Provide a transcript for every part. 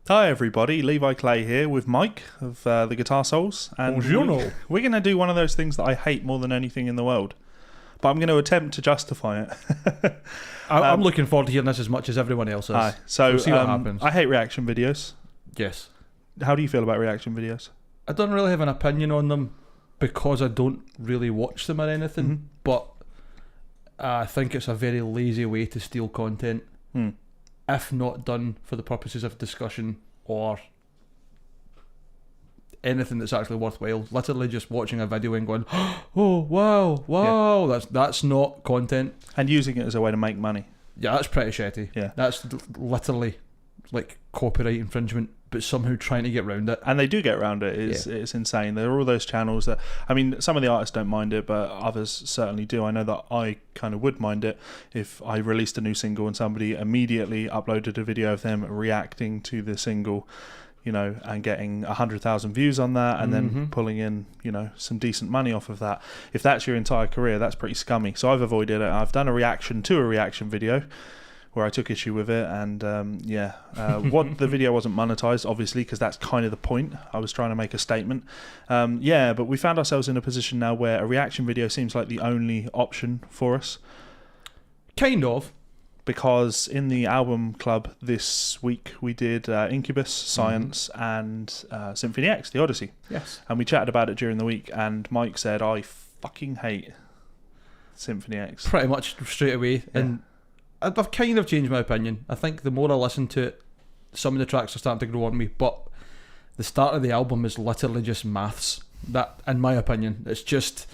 Hi everybody, Levi Clay here with Mike of the Guitar Souls, and Buongiorno. we're going to do one of those things that I hate more than anything in the world, but I'm going to attempt to justify it. I'm looking forward to hearing this as much as everyone else is. Hi. So We'll see what happens. I hate reaction videos. Yes. How do you feel about reaction videos? I don't really have an opinion on them because I don't really watch them or anything, but I think it's a very lazy way to steal content. If not done for the purposes of discussion or anything that's actually worthwhile. Literally just watching a video and going, oh wow, yeah. That's not content. And using it as a way to make money. Yeah, that's pretty shitty. Yeah. That's literally like copyright infringement, but somehow trying to get around it. And they do get around it. It's insane. There are all those channels that, I mean, some of the artists don't mind it, but others certainly do. I know that I kind of would mind it if I released a new single and somebody immediately uploaded a video of them reacting to the single, you know, and getting 100,000 views on that and then pulling in, you know, some decent money off of that. If that's your entire career, that's pretty scummy. So I've avoided it. I've done a reaction to a reaction video where I took issue with it, and what the video wasn't monetized, obviously, because that's kind of the point. I was trying to make a statement. But we found ourselves in a position now where a reaction video seems like the only option for us. Kind of. Because in the album club this week, we did Incubus, Science, and Symphony X, the Odyssey. Yes. And we chatted about it during the week, and Mike said, I fucking hate Symphony X. Pretty much straight away. Yeah. And I've kind of changed my opinion. I think the more I listen to it, some of the tracks are starting to grow on me, but the start of the album is literally just maths. That, in my opinion, it's just,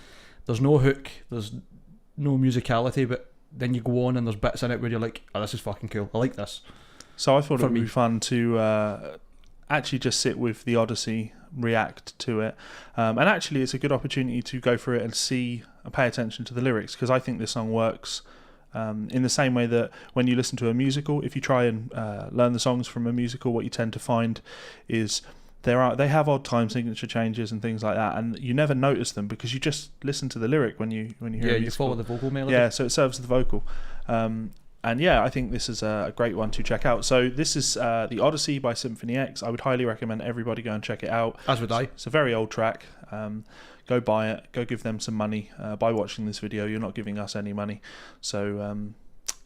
there's no hook, there's no musicality, but then you go on and there's bits in it where you're like, oh, this is fucking cool, I like this. So I thought it would be fun to actually just sit with the Odyssey, react to it, and actually it's a good opportunity to go through it and pay attention to the lyrics, because I think this song works in the same way that when you listen to a musical, if you try and learn the songs from a musical, what you tend to find is they have odd time signature changes and things like that, and you never notice them because you just listen to the lyric when you hear a musical. You follow the vocal melody. Yeah, so it serves the vocal. And yeah, I think this is a great one to check out. So this is the Odyssey by Symphony X. I would highly recommend everybody go and check it out. As would I. It's a very old track. Go buy it. Go give them some money by watching this video. You're not giving us any money. So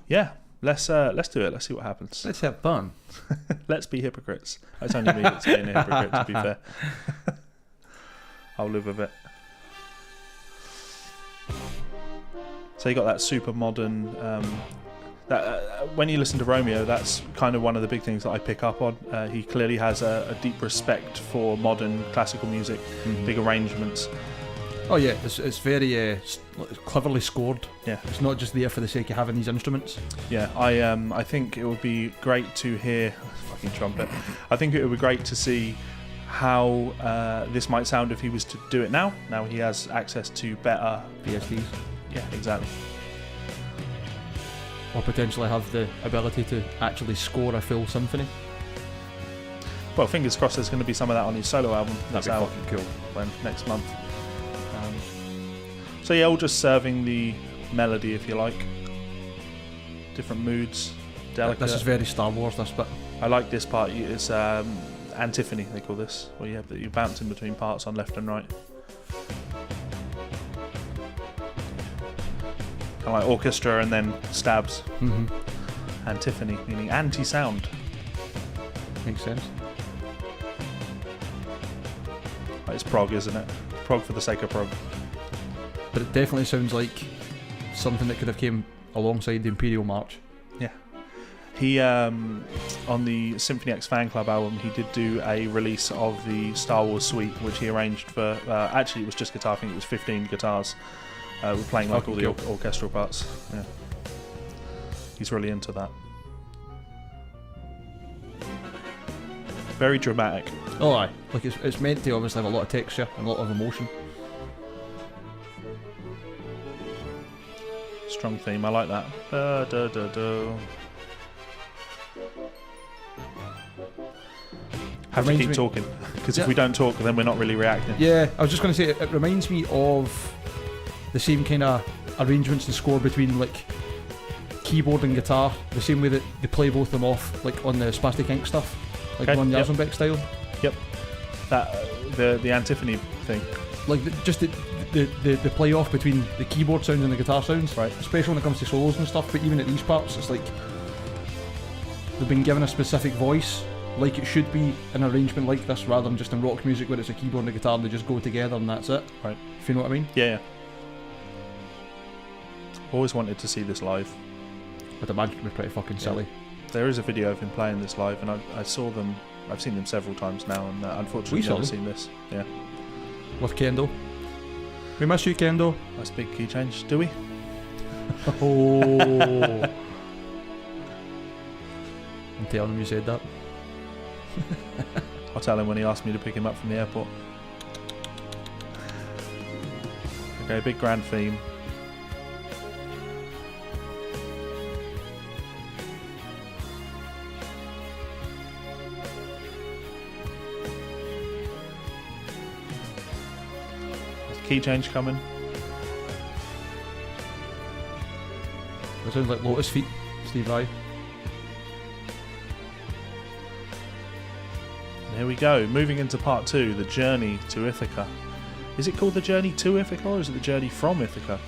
yeah, let's do it. Let's see what happens. Let's have fun. Let's be hypocrites. It's only me that's being a hypocrite, to be fair. I'll live with it. So you got that super modern. When you listen to Romeo, that's kind of one of the big things that I pick up on. He clearly has a deep respect for modern classical music, big arrangements. Oh yeah, it's very cleverly scored. Yeah, it's not just there for the sake of having these instruments. Yeah, I think it would be great to hear fucking trumpet. I think it would be great to see how this might sound if he was to do it now. Now he has access to better VSTs. Yeah, exactly. Or potentially have the ability to actually score a full symphony. Well, fingers crossed there's going to be some of that on his solo album. That'd be fucking cool. Next month. So yeah, all just serving the melody, if you like. Different moods, delicate. This is very Star Wars, this bit. I like this part. It's antiphony, they call this, where you're bouncing between parts on left and right. Kind of like orchestra and then stabs. Antiphony, meaning anti-sound. Makes sense. It's prog, isn't it? Prog for the sake of prog. But it definitely sounds like something that could have came alongside the Imperial March. Yeah. He, on the Symphony X Fan Club album, he did do a release of the Star Wars suite, which he arranged for, actually it was just guitar, I think it was 15 guitars. We're playing like all the orchestral parts. Yeah. He's really into that. Very dramatic. Oh aye, like it's meant to obviously have a lot of texture and a lot of emotion. Strong theme, I like that. Da, da, da, da. Have to keep talking, because if we don't talk, then we're not really reacting. Yeah, I was just going to say, it reminds me of the same kind of arrangements and score between like keyboard and guitar, the same way that they play both of them off, like on the Spastic Ink stuff. like Okay, Ron yep. Jarzenbeck style. Yep. That the antiphony thing. Like just the play off between the keyboard sounds and the guitar sounds, Right. especially when it comes to solos and stuff. But even at these parts, it's like they've been given a specific voice, like it should be an arrangement like this, rather than just in rock music where it's a keyboard and a guitar and they just go together and that's it. Right. If you know what I mean. Yeah. Always wanted to see this live. I'd imagine it'd be pretty fucking silly. There is a video of him playing this live, and I saw them. I've seen them several times now, and unfortunately We saw never them. seen this. Yeah. With Kendo. We miss you, Kendo. That's a big key change. Do we? Oh. I'm telling him you said that. I'll tell him when he asks me to pick him up from the airport. Okay, big grand theme. Key change coming. That sounds like Lotus Feet, Steve Vai. Here we go. Moving into part 2, the journey to Ithaca. Is it called the journey to Ithaca, or is it the journey from Ithaca?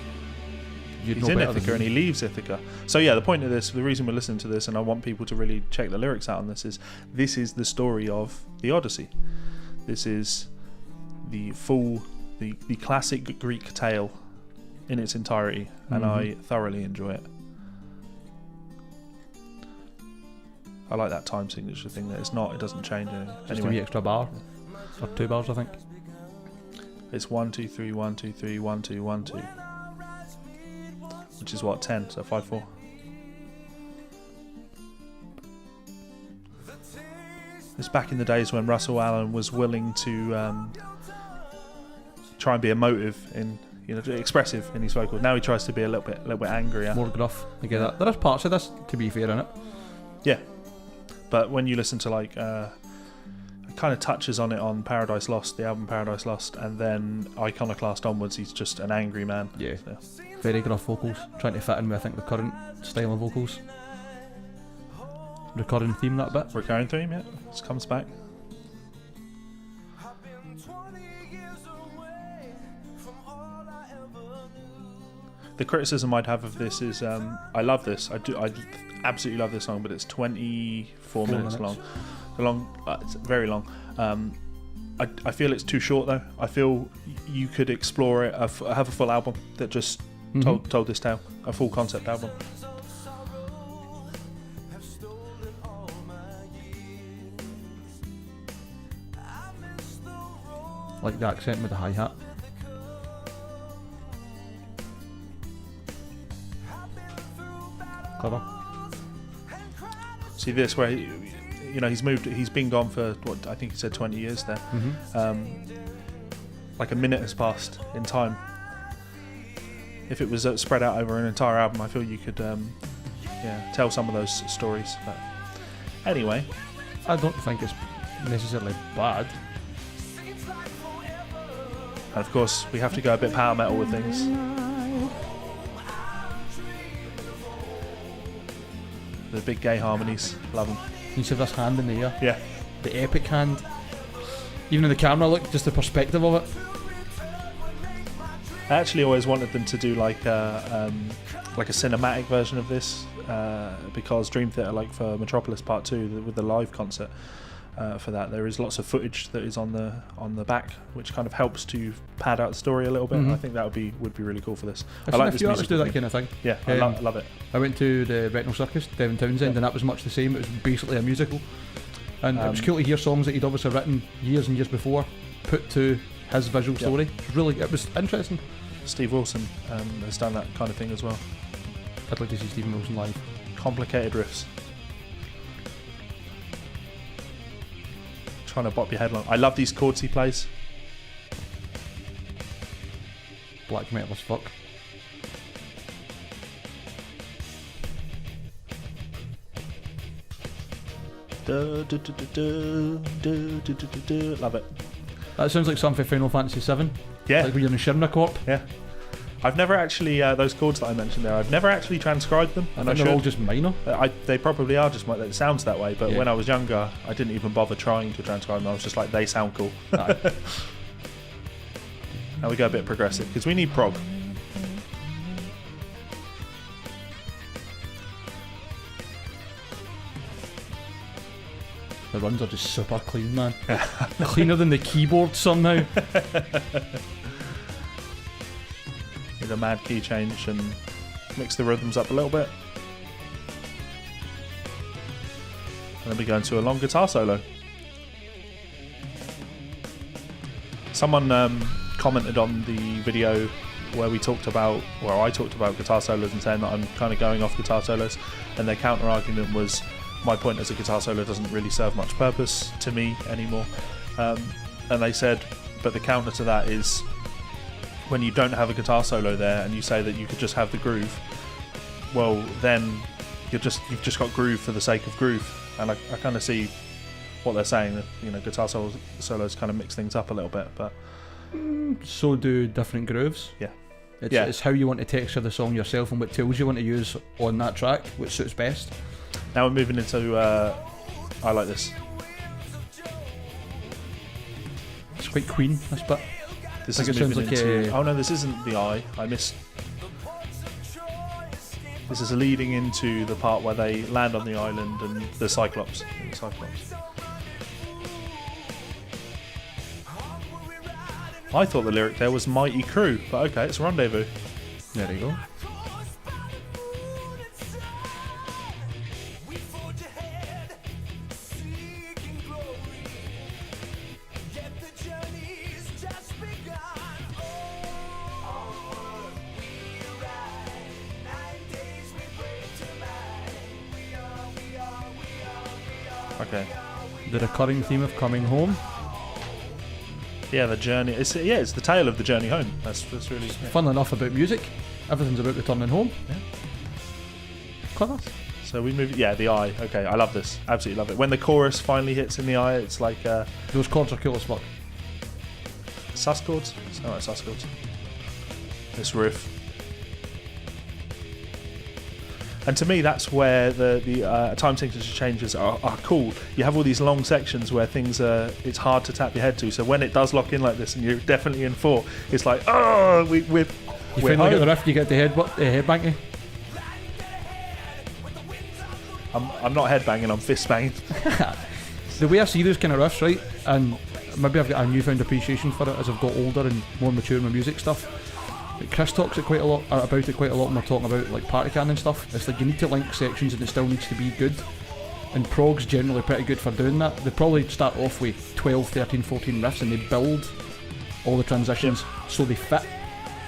You'd He's know in better Ithaca than and he me. leaves Ithaca. So yeah, the point of this, the reason we're listening to this, and I want people to really check the lyrics out on this is the story of the Odyssey. This is the full, the classic Greek tale in its entirety, and I thoroughly enjoy it. I like that time signature thing that it doesn't change anything. Just a wee extra bar. Or 2 bars, I think. It's 1 2 3 1 2 3 1 2 1 2, which is what, 10, so 5 4. It's back in the days when Russell Allen was willing to try and be emotive in, expressive in his vocals. Now he tries to be a little bit angrier. More gruff. I get that. There is parts of this, to be fair, in it. Yeah, but when you listen to like, it kind of touches on it on Paradise Lost, the album Paradise Lost, and then Iconoclast onwards, he's just an angry man. Yeah. So. Very gruff vocals. Trying to fit in with, I think, the current style of vocals. Recurring theme, that bit. Recurring theme, yeah, this comes back. The criticism I'd have of this is, I love this. I absolutely love this song, but it's 24 minutes long. It's very long. I feel it's too short though. I feel you could explore it. Have a full album that just told this tale, a full concept album. Like the accent with the hi-hat. Clever. See this where he's been gone for what I think he said 20 years there. Like a minute has passed in time. If it was spread out over an entire album, I feel you could tell some of those stories. But anyway, I don't think it's necessarily bad. and of course we have to go a bit power metal with things. The big gay harmonies, love them. You see this hand in the air? Yeah. The epic hand. Even in the camera, look, just the perspective of it. I actually always wanted them to do like a cinematic version of this, because Dream Theater, like for Metropolis Part 2 with the live concert, for that there is lots of footage that is on the back, which kind of helps to pad out the story a little bit. I think that would be really cool for this. I've I seen like a this few artists do musical that thing. kind of thing. Yeah, I love it. I went to the Retinal Circus, Devin Townsend, and that was much the same. It was basically a musical, and it was cool to hear songs that he'd obviously written years and years before put to his visual story. It was interesting. Steve Wilson has done that kind of thing as well. I'd like to see Stephen Wilson live. Complicated riffs. Trying to bop your head along. I love these chords he plays. Black metal as fuck. Love it. That sounds like something for Final Fantasy VII. Yeah. Like when you're in Shimra Corp. Yeah. I've never actually those chords that I mentioned there. I've never actually transcribed them, and I they're should. all just minor. They probably are just. It sounds that way, but Yeah. when I was younger, I didn't even bother trying to transcribe them. I was just like, they sound cool. Aye. Now we go a bit progressive because we need prog. The runs are just super clean, man. Cleaner than the keyboard somehow. With a mad key change and mix the rhythms up a little bit. And then we go into a long guitar solo. Someone commented on the video where I talked about guitar solos and saying that I'm kind of going off guitar solos, and their counter argument was my point as a guitar solo doesn't really serve much purpose to me anymore. And they said, but the counter to that is when you don't have a guitar solo there and you say that you could just have the groove, well then you've just got groove for the sake of groove. And I kind of see what they're saying, that guitar solos kind of mix things up a little bit, but so do different grooves. Yeah. It's how you want to texture the song yourself and what tools you want to use on that track, which suits best. Now we're moving into I like this. It's quite Queen, this bit. This Like is it sounds moving like into. a- Oh no, this isn't the I missed. This is leading into the part where they land on the island and the Cyclops. I thought the lyric there was Mighty Crew, but okay, it's Rendezvous. There you go. Okay. The recurring theme of coming home. Yeah, the journey. It's the tale of the journey home. That's really. Yeah. Fun enough about music. Everything's about returning home. Yeah. Clever. So we move. Yeah, the I. Okay, I love this. Absolutely love it. When the chorus finally hits in the I, it's like Those chords are cool as fuck. sus chords. It's not like sus chords. This riff. And to me, that's where the time signature changes are cool. You have all these long sections where things it's hard to tap your head to. So when it does lock in like this, and you're definitely in 4, it's like, oh, we're You finally get the riff, you get the headbang you. I'm not headbanging, I'm fist banging. The way I see those kind of riffs, right, and maybe I've got a newfound appreciation for it as I've got older and more mature in my music stuff. But Chris talks about it quite a lot when we're talking about like party can and stuff. It's like you need to link sections and it still needs to be good. And prog's generally pretty good for doing that. They probably start off with 12, 13, 14 riffs and they build all the transitions so they fit.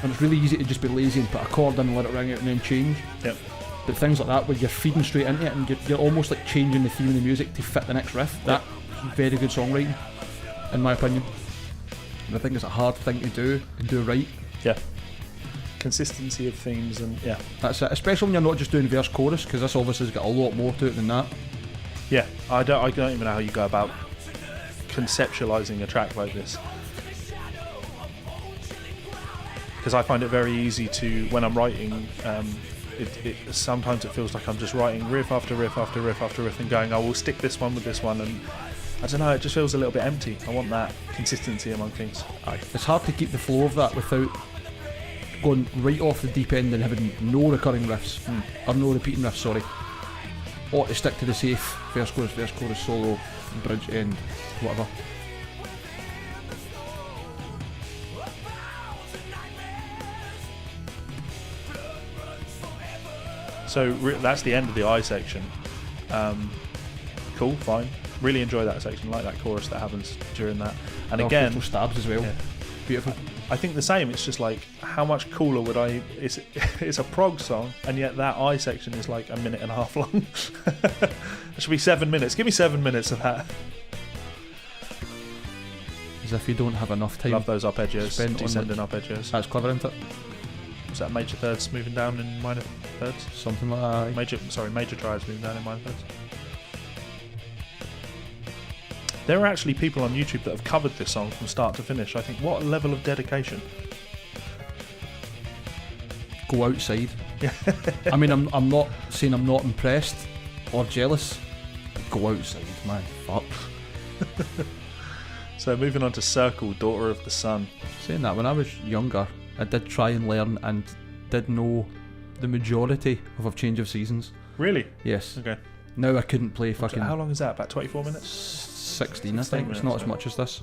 And it's really easy to just be lazy and put a chord in and let it ring out and then change. Yep. But things like that where you're feeding straight into it and you're almost like changing the theme of the music to fit the next riff. That's very good songwriting, in my opinion. And I think it's a hard thing to do and do right. Yeah. Consistency of themes and yeah. That's it, especially when you're not just doing verse chorus, because this obviously has got a lot more to it than that. Yeah, I don't even know how you go about conceptualizing a track like this. Because I find it very easy to, when I'm writing, sometimes it feels like I'm just writing riff after riff after riff after riff and going, we'll stick this one with this one, and I don't know, it just feels a little bit empty. I want that consistency among things. It's hard to keep the flow of that without going right off the deep end and having no recurring riffs, or no repeating riffs, sorry. Or to stick to the safe verse, chorus, solo, bridge, end, whatever. So that's the end of the I section. Cool, fine. Really enjoy that section. Like that chorus that happens during that. And again, little stabs as well. Yeah. Beautiful. I think the same. It's just like, how much cooler would I? It's a prog song, and yet that I section is like a minute and a half long. It should be 7 minutes. Give me 7 minutes of that. As if you don't have enough time. Love those arpeggios. Spent on Descending arpeggios. That's clever, isn't it? Was that major thirds moving down in minor thirds? Something like that. Major triads moving down in minor thirds. There are actually people on YouTube that have covered this song from start to finish. I think, what a level of dedication. go outside. I mean, I'm not saying I'm not impressed or jealous. But go outside, man. Fuck. So moving on to Circle, Daughter of the Sun. Saying that, when I was younger, I did try and learn and did know the majority of A Change of Seasons. Really? Yes. Okay. Now I couldn't play fucking... How long is that? About 24 minutes? 16, I think. minutes, It's not as much as this.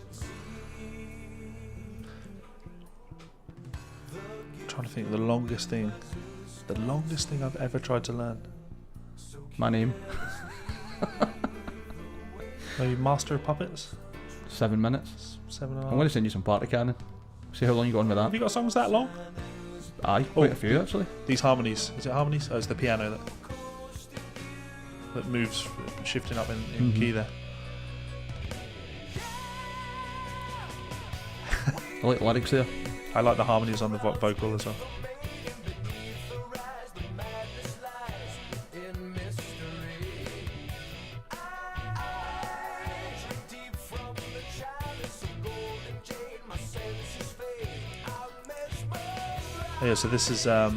I'm trying to think of the longest thing I've ever tried to learn. My name. Maybe Master of Puppets? 7 minutes. 7.5. I'm going to send you some party cannon. See how long you got on with that. Have you got songs that long? Aye, quite a few actually. These harmonies. Is it harmonies? Oh, it's the piano that moves, shifting up in key there. I like the lyrics there. I like the harmonies on the vocal as well. Yeah, so this is I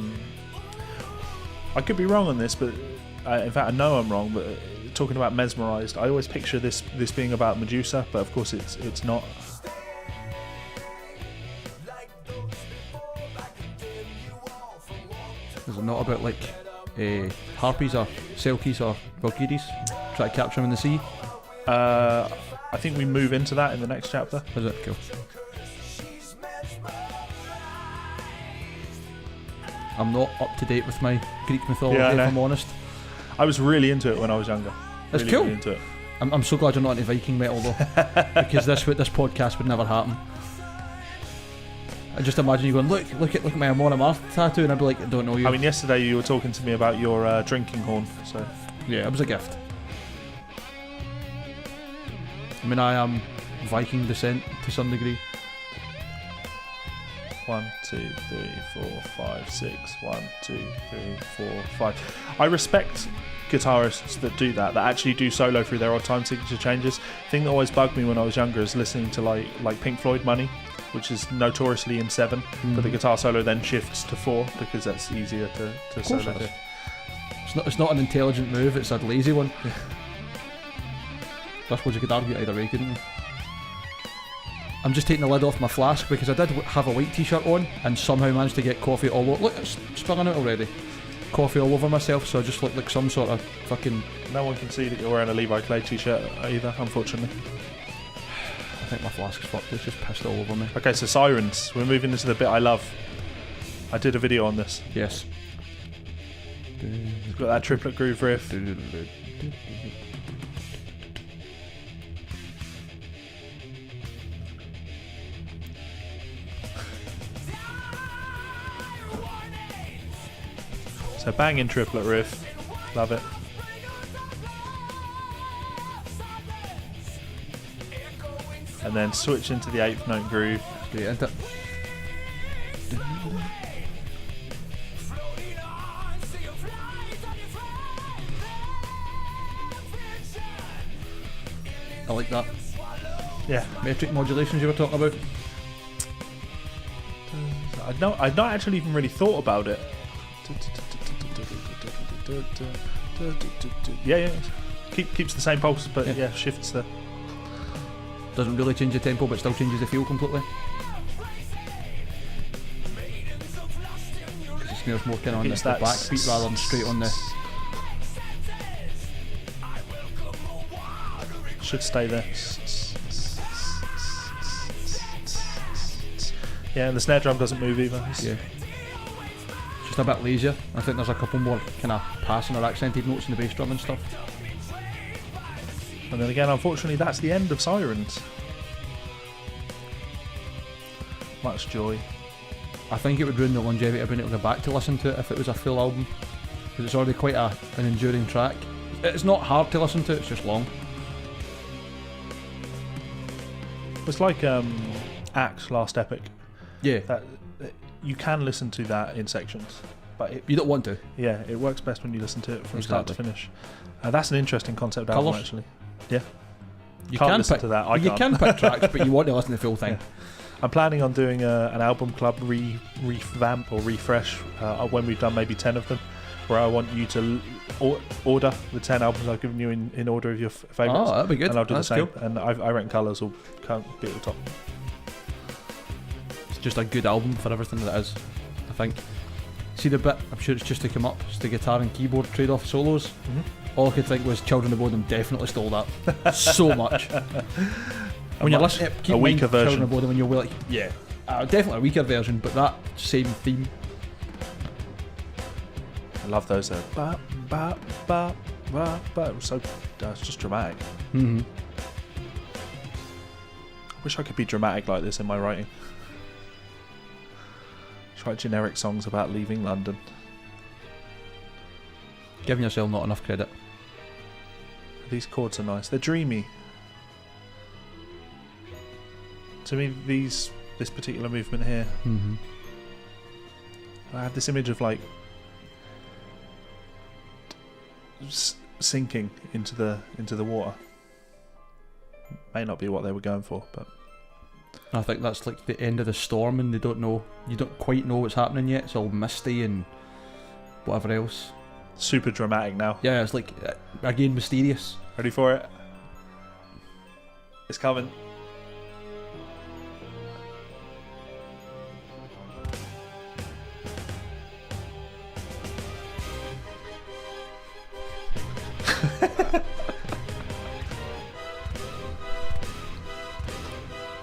could be wrong on this, but in fact I know I'm wrong, but talking about Mesmerized, I always picture this being about Medusa, but of course it's not. Is it not about like harpies or selkies or valkyries? Try to capture them in the sea? I think we move into that in the next chapter. Is it? Cool. I'm not up to date with my Greek mythology, if I'm honest. I was really into it when I was younger. That's really, cool. Really into it. I'm so glad you're not into Viking metal though, because this podcast would never happen. I just imagine you going, look at my Amon Amarth tattoo, and I'd be like, I don't know you. I mean, yesterday you were talking to me about your drinking horn, so yeah, it was a gift. I mean, I am Viking descent to some degree. 1, 2, 3, 4, 5, 6. 1, 2, 3, 4, 5. I respect guitarists that do that actually do solo through their odd time signature changes. The thing that always bugged me when I was younger is listening to like Pink Floyd Money, which is notoriously in 7, but the guitar solo then shifts to 4 because that's easier to solo do. It's not an intelligent move, it's a lazy one. I suppose you could argue either way, couldn't you? I'm just taking the lid off my flask because I did have a white t-shirt on and somehow managed to get coffee all over. Look, it's spilling out already. Coffee all over myself, so I just look like some sort of fucking... No one can see that you're wearing a Levi Clay t-shirt either, unfortunately. I think my flask's fucked, it's just pissed all over me. Okay, so Sirens. We're moving into the bit I love. I did a video on this. Yes. It's got that triplet groove riff. So banging triplet riff, love it. And then switch into the 8th note groove. Straight into it. I like that. Yeah. Metric modulations you were talking about. I'd not actually even really thought about it. Yeah. Keeps the same pulse, but yeah, shifts the... Doesn't really change the tempo, but still changes the feel completely. Because it smells more kind of on the backbeat rather than straight on the... Should stay there. Yeah, and the snare drum doesn't move either. Yeah. Just a bit lazier. I think there's a couple more kind of passing or accented notes in the bass drum and stuff. And then again, unfortunately, that's the end of Sirens. Much joy. I think it would ruin the longevity of being able to go back to listen to it if it was a full album, because it's already quite an enduring track. It's not hard to listen to, it's just long. It's like Axe Last Epic. Yeah. You can listen to that in sections, but you don't want to. Yeah, it works best when you listen to it from start to finish. That's an interesting concept album, actually. Yeah. You Can't can listen pick to that. You can pick tracks, but you want to listen to the full thing. I'm planning on doing an album club revamp or refresh when we've done maybe 10 of them, where I want you to order the 10 albums I've given you in order of your favourites. Oh, that'd be good. And I'll do That's the same. cool. And I reckon Colours will be at the top. It's just a good album for everything that it is, I think. See the bit, I'm sure it's just to come up, it's the guitar and keyboard trade-off solos. Mm-hmm. All I could think was Children of Bodom definitely stole that so much. When you're listening, keep a in mind weaker version. Children of Bodom, when you're like, yeah, definitely a weaker version, but that same theme. I love those. Ba ba ba ba ba. It was so it's just dramatic. Mm-hmm. I wish I could be dramatic like this in my writing. Just write generic songs about leaving London. Giving yourself not enough credit. These chords are nice. They're dreamy. To me, this particular movement here, Mm-hmm. I have this image of like sinking into the water. May not be what they were going for, but I think that's like the end of the storm, and you don't quite know what's happening yet. It's all misty and whatever else. super dramatic now. Yeah, it's like again mysterious. Ready for it? It's coming.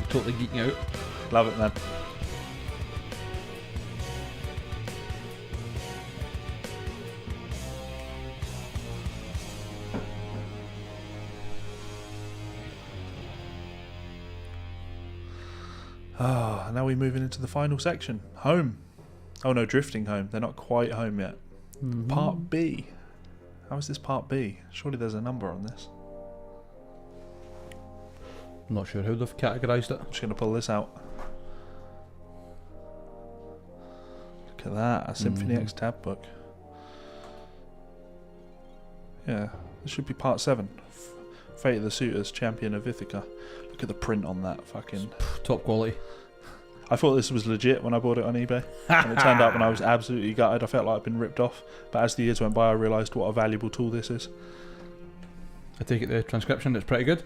Totally geeking out. Love it, man. Ah, now we're moving into the final section. Home. Oh no, drifting home. They're not quite home yet. Mm-hmm. Part B. How is this part B? Surely there's a number on this. I'm not sure how they've categorised it. I'm just going to pull this out. Look at that. A Symphony X tab book. Yeah. This should be part 7. Fate of the Suitors, Champion of Ithaca. Look at the print on that. Fucking Top quality. I thought this was legit when I bought it on eBay, and it turned out when I was absolutely gutted. I felt like I'd been ripped off, but as the years went by I realised what a valuable tool this is. I take it the transcription is pretty good.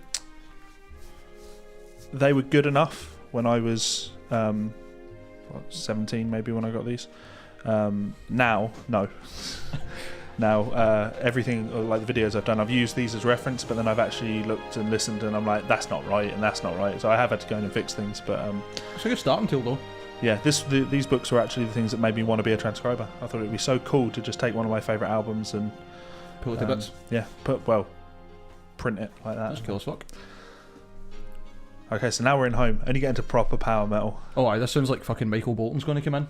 They were good enough when I was 17 maybe when I got these. Now, no. Now, everything, like the videos I've done, I've used these as reference, but then I've actually looked and listened and I'm like, that's not right and that's not right. So I have had to go in and fix things, but It's a good starting tool though. yeah, these books were actually the things that made me want to be a transcriber. I thought it would be so cool to just take one of my favourite albums and Pull it to bits. yeah, print it like that. That's cool as fuck. Okay, so now we're in home. Only getting to proper power metal. Oh aye, this sounds like fucking Michael Bolton's going to come in.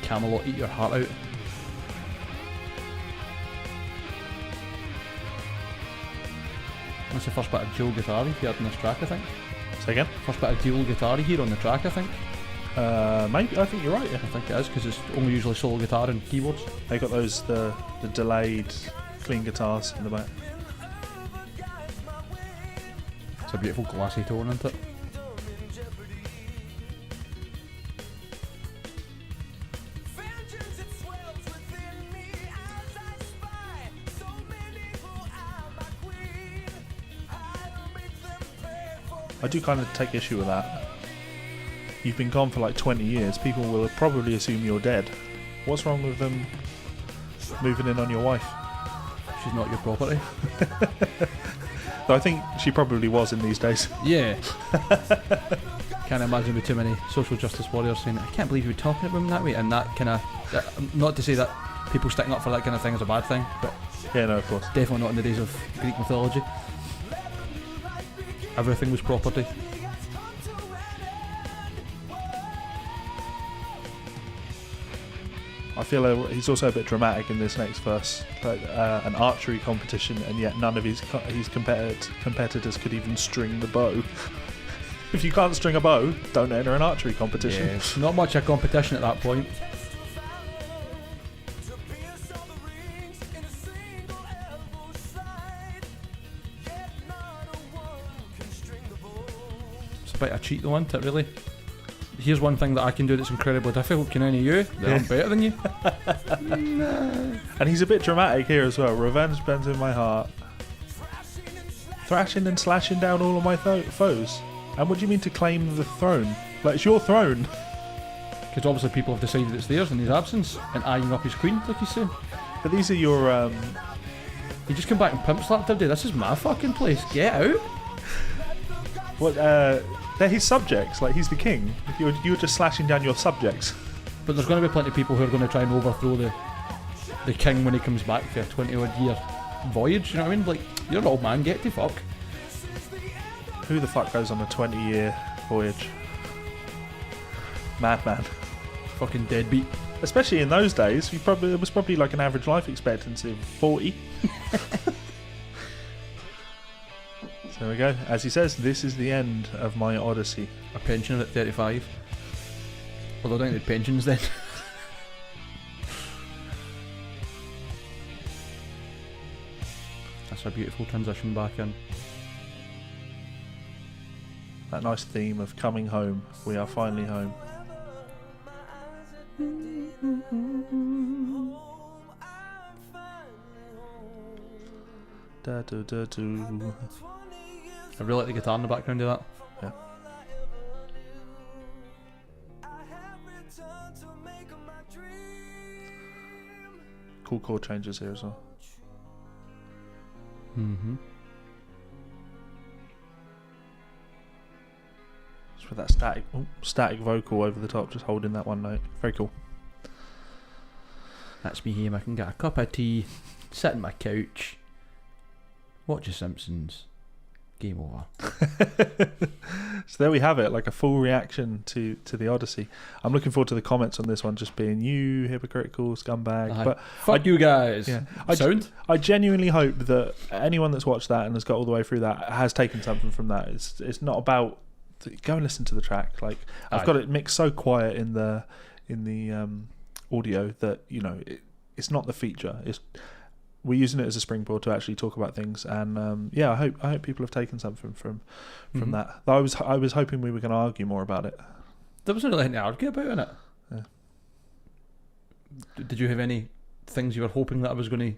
Camelot, eat your heart out. That's the first bit of dual guitar you heard on this track, I think. Say again? First bit of dual guitar here on the track, I think. Maybe, I think you're right, yeah. I think it is, because it's only usually solo guitar and keyboards. They got those, the delayed clean guitars in the back. It's a beautiful glassy tone, isn't it? I do kind of take issue with that. You've been gone for like 20 years. People will probably assume you're dead. What's wrong with them moving in on your wife? She's not your property. Though I think she probably was in these days. Yeah. Can't imagine with too many social justice warriors saying, I can't believe you're talking about women that way, and that kind of, not to say that people sticking up for that kind of thing is a bad thing, but Yeah, no, of course. definitely not in the days of Greek mythology. Everything was property. I feel he's also a bit dramatic in this next verse. Like an archery competition, and yet none of his competitors could even string the bow. If you can't string a bow, don't enter an archery competition. Yeah, it's not much of a competition at that point. It's a bit of a cheat though, isn't it, really? Here's one thing that I can do that's incredibly difficult. Can any of you? Then I'm better than you. No. And he's a bit dramatic here as well. Revenge burns in my heart. Thrashing and slashing down all of my foes. And what do you mean to claim the throne? Like, it's your throne. Because obviously people have decided it's theirs in his absence, and eyeing up his queen, like he's saying. But these are your... He just come back and pimp slapped her, dude. This is my fucking place. Get out. What, they're his subjects. Like, he's the king. You're just slashing down your subjects. But there's going to be plenty of people who are going to try and overthrow the king when he comes back for a 20-odd year voyage, you know what I mean? Like, you're an old man, get to fuck. Who the fuck goes on a 20-year voyage? Madman. Fucking deadbeat. Especially in those days, it was probably like an average life expectancy of 40. So there we go. As he says, this is the end of my Odyssey. A pensioner at 35. Although I don't need pensions then. That's a beautiful transition back in. That nice theme of coming home. We are finally home. Da, do, da, do. I really like the guitar in the background of that. Yeah. Cool chord changes here as well. Mm-hmm. Just with that static vocal over the top, just holding that one note. Very cool. That's me here. I can get a cup of tea, sit on my couch, watch The Simpsons. Game over. So there we have it, like a full reaction to the Odyssey. I'm looking forward to the comments on this one, just being you hypocritical scumbag. But fuck you guys. Yeah, I genuinely hope that anyone that's watched that and has got all the way through that has taken something from that. It's not about go and listen to the track. Like I've got it mixed so quiet in the audio that it's not the feature. We're using it as a springboard to actually talk about things, and I hope people have taken something from that. Though I was hoping we were going to argue more about it. There wasn't really anything to argue about in it. Yeah. Did you have any things you were hoping that I was going to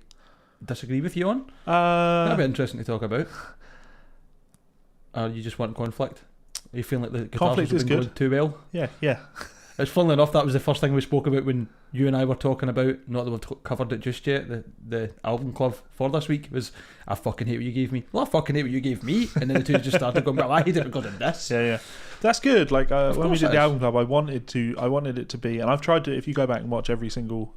disagree with you on? That'd be interesting to talk about. Or you just want conflict? Are you feeling like the guitars have been going too well? Yeah. It's funnily enough, that was the first thing we spoke about when you and I were talking about, not that we've covered it just yet, the album club for this week was, I fucking hate what you gave me. Well, I fucking hate what you gave me. And then the two just started going, well, I hate it because of this. Yeah. That's good. Like when we did the album club, I wanted it to be, and I've tried to, if you go back and watch every single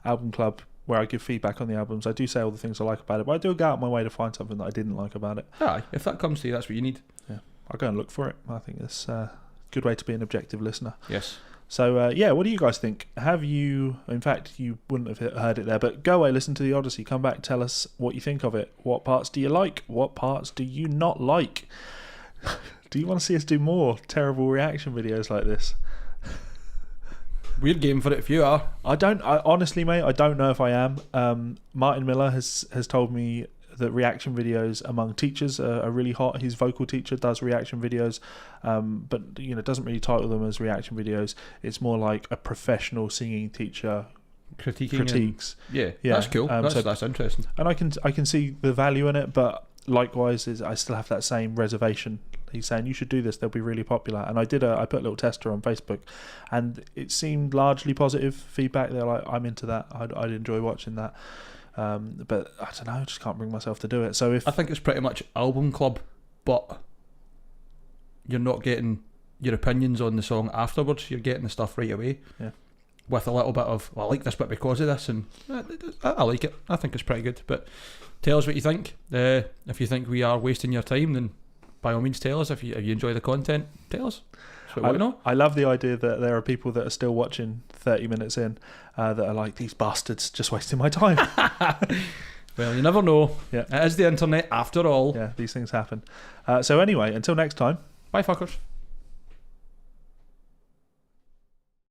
album club where I give feedback on the albums, I do say all the things I like about it, but I do go out my way to find something that I didn't like about it. Aye, if that comes to you, that's what you need. Yeah, I'll go and look for it. I think it's good way to be an objective listener. Yes. So what do you guys think? Have you, in fact you wouldn't have heard it there, but go away, listen to the Odyssey, come back, tell us what you think of it. What parts do you like? What parts do you not like? Do you want to see us do more terrible reaction videos like this? Weird game for it if you are. Honestly, mate, I don't know if I am. Martin Miller has told me that reaction videos among teachers are really hot. His vocal teacher does reaction videos, but doesn't really title them as reaction videos. It's more like a professional singing teacher critiques. Yeah, that's cool. That's interesting. And I can see the value in it, but likewise, I still have that same reservation. He's saying you should do this; they'll be really popular. And I put a little tester on Facebook, and it seemed largely positive feedback. They're like, I'm into that. I'd enjoy watching that. But I don't know, I just can't bring myself to do it. So I think it's pretty much album club, but you're not getting your opinions on the song afterwards. You're getting the stuff right away. Yeah. With a little bit of, well, I like this bit because of this, and I like it. I think it's pretty good. But tell us what you think. If you think we are wasting your time, then by all means tell us. If you enjoy the content, tell us. I love the idea that there are people that are still watching 30 minutes in that are like, these bastards just wasting my time. Well, you never know. Yeah. It is the internet after all. Yeah, these things happen. So anyway, until next time. Bye, fuckers.